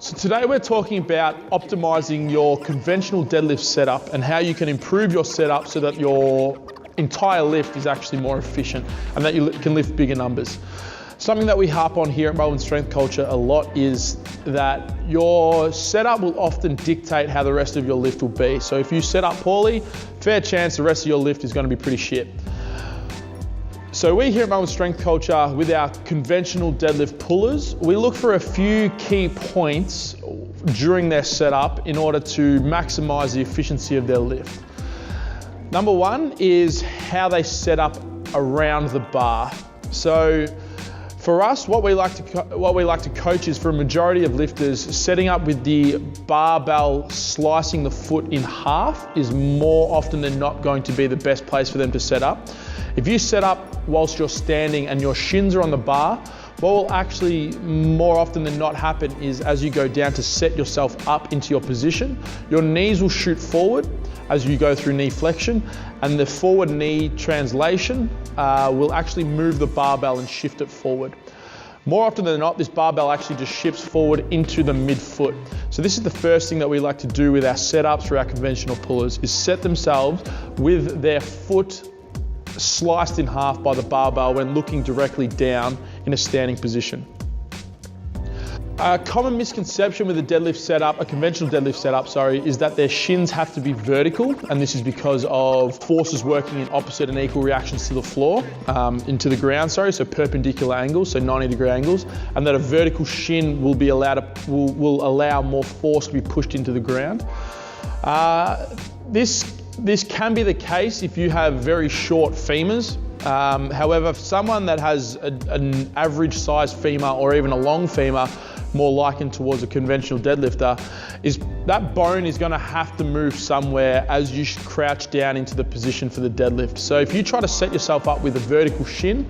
So today we're talking about optimizing your conventional deadlift setup and how you can improve your setup so that your entire lift is actually more efficient and that you can lift bigger numbers. Something that we harp on here at Melbourne Strength Culture a lot is that your setup will often dictate how the rest of your lift will be. So if you set up poorly, fair chance the rest of your lift is going to be pretty shit. So we here at Melbourne Strength Culture, with our conventional deadlift pullers, we look for a few key points during their setup in order to maximize the efficiency of their lift. Number one is how they set up around the bar. So for us, what we like to coach is, for a majority of lifters, setting up with the barbell slicing the foot in half is more often than not going to be the best place for them to set up. If you set up whilst you're standing and your shins are on the bar, what will actually more often than not happen is, as you go down to set yourself up into your position, your knees will shoot forward as you go through knee flexion, and the forward knee translation will actually move the barbell and shift it forward. More often than not, this barbell actually just shifts forward into the midfoot. So this is the first thing that we like to do with our setups for our conventional pullers, is set themselves with their foot sliced in half by the barbell when looking directly down in a standing position. A common misconception with a deadlift setup, a conventional deadlift setup, is that their shins have to be vertical, and this is because of forces working in opposite and equal reactions to the floor, into the ground, so perpendicular angles, so 90-degree angles, and that a vertical shin will allow more force to be pushed into the ground. This can be the case if you have very short femurs. However, for someone that has an average size femur or even a long femur, more likened towards a conventional deadlifter, is that bone is going to have to move somewhere as you crouch down into the position for the deadlift. So if you try to set yourself up with a vertical shin,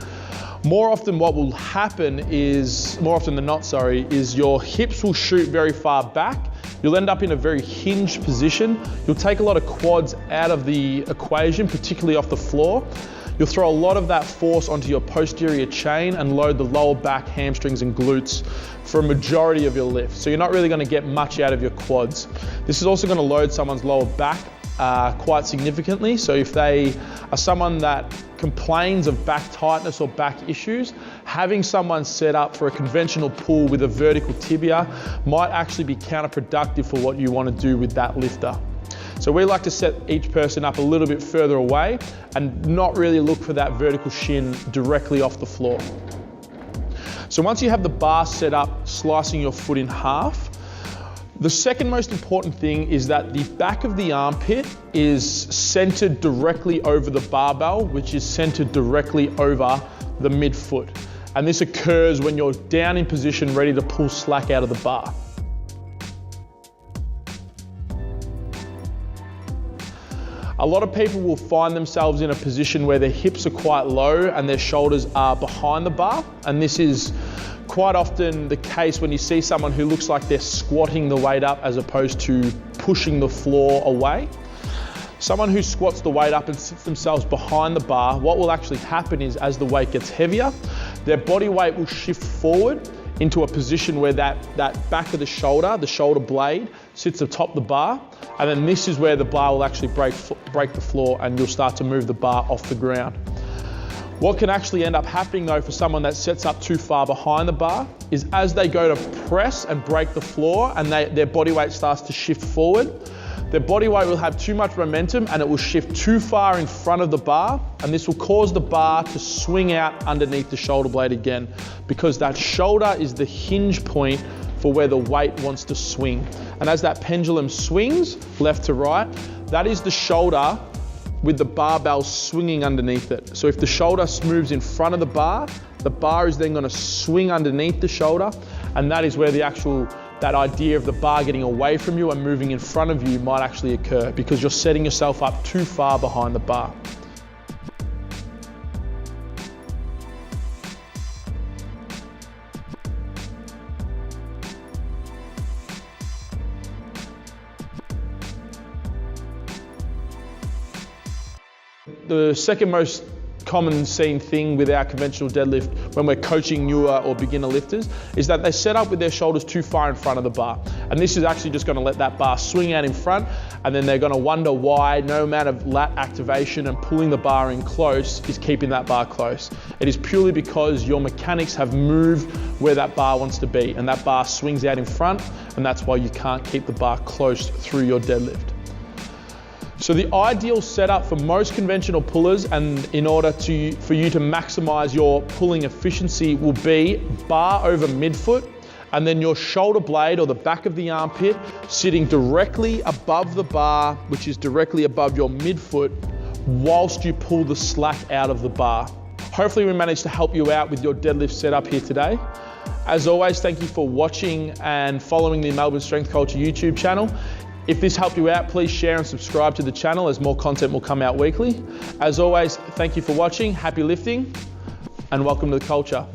more often what will happen is, more often than not, is your hips will shoot very far back. You'll end up in a very hinged position. You'll take a lot of quads out of the equation, particularly off the floor. You'll throw a lot of that force onto your posterior chain and load the lower back, hamstrings and glutes for a majority of your lift. So you're not really going to get much out of your quads. This is also going to load someone's lower back quite significantly. So if they are someone that complains of back tightness or back issues, having someone set up for a conventional pull with a vertical tibia might actually be counterproductive for what you want to do with that lifter. So we like to set each person up a little bit further away and not really look for that vertical shin directly off the floor. So once you have the bar set up, slicing your foot in half, the second most important thing is that the back of the armpit is centered directly over the barbell, which is centered directly over the midfoot. And this occurs when you're down in position, ready to pull slack out of the bar. A lot of people will find themselves in a position where their hips are quite low and their shoulders are behind the bar. And this is quite often the case when you see someone who looks like they're squatting the weight up as opposed to pushing the floor away. Someone who squats the weight up and sits themselves behind the bar, what will actually happen is, as the weight gets heavier, their body weight will shift forward into a position where that back of the shoulder blade, sits atop the bar, and then this is where the bar will actually break the floor and you'll start to move the bar off the ground. What can actually end up happening though for someone that sets up too far behind the bar is, as they go to press and break the floor and their body weight starts to shift forward, their body weight will have too much momentum and it will shift too far in front of the bar, and this will cause the bar to swing out underneath the shoulder blade again, because that shoulder is the hinge point for where the weight wants to swing. And as that pendulum swings left to right, that is the shoulder with the barbell swinging underneath it. So if the shoulder moves in front of the bar is then going to swing underneath the shoulder, and that is where that idea of the bar getting away from you and moving in front of you might actually occur, because you're setting yourself up too far behind the bar. The second most common seen thing with our conventional deadlift when we're coaching newer or beginner lifters is that they set up with their shoulders too far in front of the bar. And this is actually just going to let that bar swing out in front, and then they're going to wonder why no amount of lat activation and pulling the bar in close is keeping that bar close. It is purely because your mechanics have moved where that bar wants to be, and that bar swings out in front, and that's why you can't keep the bar close through your deadlift. So the ideal setup for most conventional pullers, and in order for you to maximize your pulling efficiency, will be bar over midfoot, and then your shoulder blade or the back of the armpit sitting directly above the bar, which is directly above your midfoot, whilst you pull the slack out of the bar. Hopefully we managed to help you out with your deadlift setup here today. As always, thank you for watching and following the Melbourne Strength Culture YouTube channel. If this helped you out, please share and subscribe to the channel as more content will come out weekly. As always, thank you for watching, happy lifting, and welcome to the culture.